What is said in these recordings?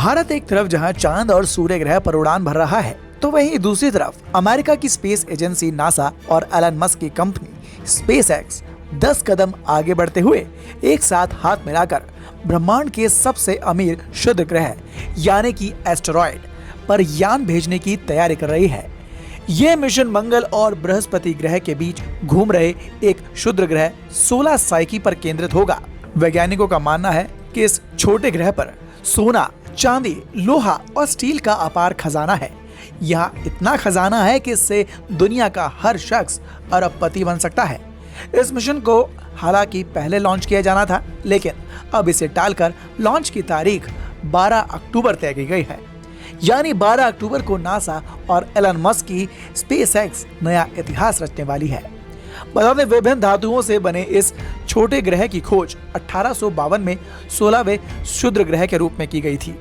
भारत एक तरफ जहां चांद और सूर्य ग्रह पर उड़ान भर रहा है, तो वहीं दूसरी तरफ अमेरिका की स्पेस एजेंसी नासा और एलन मस्क की कंपनी स्पेसएक्स 10 कदम आगे बढ़ते हुए एक साथ हाथ मिलाकर ब्रह्मांड के सबसे अमीर क्षुद्र ग्रह यानी कि एस्टेरॉयड पर यान भेजने की तैयारी कर रही है। यह मिशन मंगल और बृहस्पति ग्रह के बीच घूम रहे एक क्षुद्र ग्रह 16 साइकी पर केंद्रित होगा। वैज्ञानिकों का मानना है कि इस छोटे ग्रह पर सोना, चांदी, लोहा और स्टील का अपार खजाना है। यहाँ इतना खजाना है कि इससे दुनिया का हर शख्स अरबपति बन सकता है। इस मिशन को हालांकि पहले लॉन्च किया जाना था, लेकिन अब इसे टालकर लॉन्च की तारीख 12 अक्टूबर तय की गई है। यानी 12 अक्टूबर को नासा और एलन मस्क की स्पेसएक्स नया इतिहास रचने वाली है। बता दें, विभिन्न धातुओं से बने इस छोटे ग्रह की खोज 1852 में 16वें क्षुद्र ग्रह के रूप में की गई थी।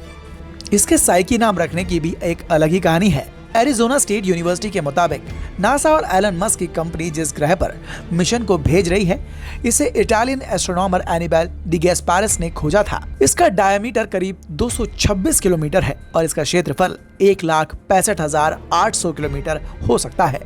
इसके साइकी नाम रखने की भी एक अलग ही कहानी है। एरिजोना स्टेट यूनिवर्सिटी के मुताबिक नासा और एलन मस्क की कंपनी जिस ग्रह पर मिशन को भेज रही है, इसे इटालियन एस्ट्रोनॉमर एनिबेल डी गैस्पारिस ने खोजा था। इसका डायमीटर करीब 226 किलोमीटर है और इसका क्षेत्रफल 1,65,800 किलोमीटर हो सकता है।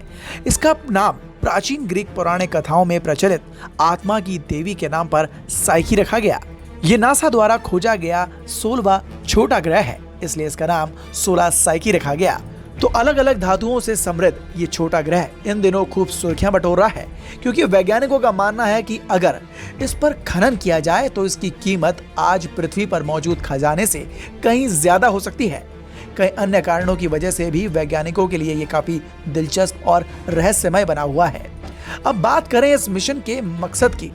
इसका नाम प्राचीन ग्रीक पौराणिक कथाओं में प्रचलित आत्मा की देवी के नाम पर साइकी रखा गया। ये नासा द्वारा खोजा गया 16वां छोटा ग्रह है, इसलिए इसका नाम 16 साइकी रखा गया। तो अलग अलग धातुओं से समृद्ध ये छोटा ग्रह इन दिनों खूब सुर्खियां बटोर रहा है, क्योंकि वैज्ञानिकों का मानना है कि अगर इस पर खनन किया जाए तो इसकी कीमत आज पृथ्वी पर मौजूद खजाने से कहीं ज्यादा हो सकती है। कई अन्य कारणों की वजह से भी वैज्ञानिकों के लिए ये काफी दिलचस्प और रहस्यमय बना हुआ है। अब बात करें इस मिशन के मकसद की,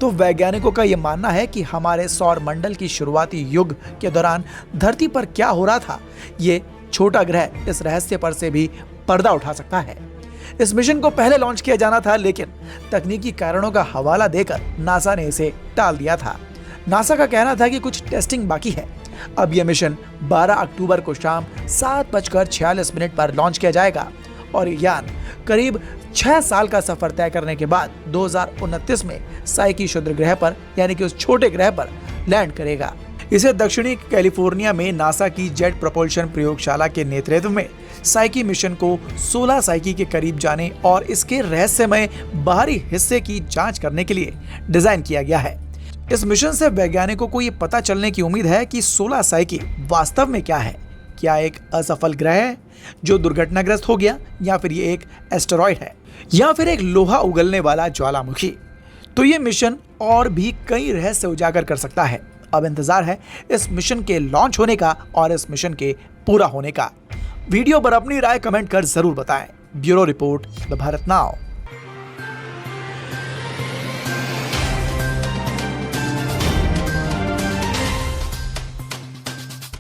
तो वैज्ञानिकों का यह मानना है कि हमारे सौर मंडल की शुरुआती युग के दौरान धरती पर क्या हो रहा था, ये छोटा ग्रह इस रहस्य पर से भी पर्दा उठा सकता है। इस मिशन को पहले लॉन्च किया जाना था, लेकिन तकनीकी कारणों का हवाला देकर नासा ने इसे टाल दिया था। नासा का कहना था कि कुछ टेस्टिंग बाकी है। अब यह मिशन 12 अक्टूबर को शाम 7:46 पर लॉन्च किया जाएगा और यान करीब 6 साल का सफर तय करने के बाद 2029 में साइकी क्षुद्र ग्रह पर यानी कि उस छोटे ग्रह पर लैंड करेगा। इसे दक्षिणी कैलिफोर्निया में नासा की जेट प्रपोल्शन प्रयोगशाला के नेतृत्व में साइकी मिशन को 16 साइकी के करीब जाने और इसके रहस्यमय बाहरी हिस्से की जांच करने के लिए डिजाइन किया गया है। इस मिशन से वैज्ञानिकों को ये पता चलने की उम्मीद है कि 16 साइकी वास्तव में क्या है। क्या एक असफल ग्रह है जो दुर्घटनाग्रस्त हो गया, या फिर ये एक एस्टेरॉयड है, या फिर एक लोहा उगलने वाला ज्वालामुखी। तो ये मिशन और भी कई रहस्य उजागर कर सकता है। अब इंतजार है इस मिशन के लॉन्च होने का और इस मिशन के पूरा होने का। वीडियो पर अपनी राय कमेंट कर जरूर बताएं। Bureau report, the Bharat now.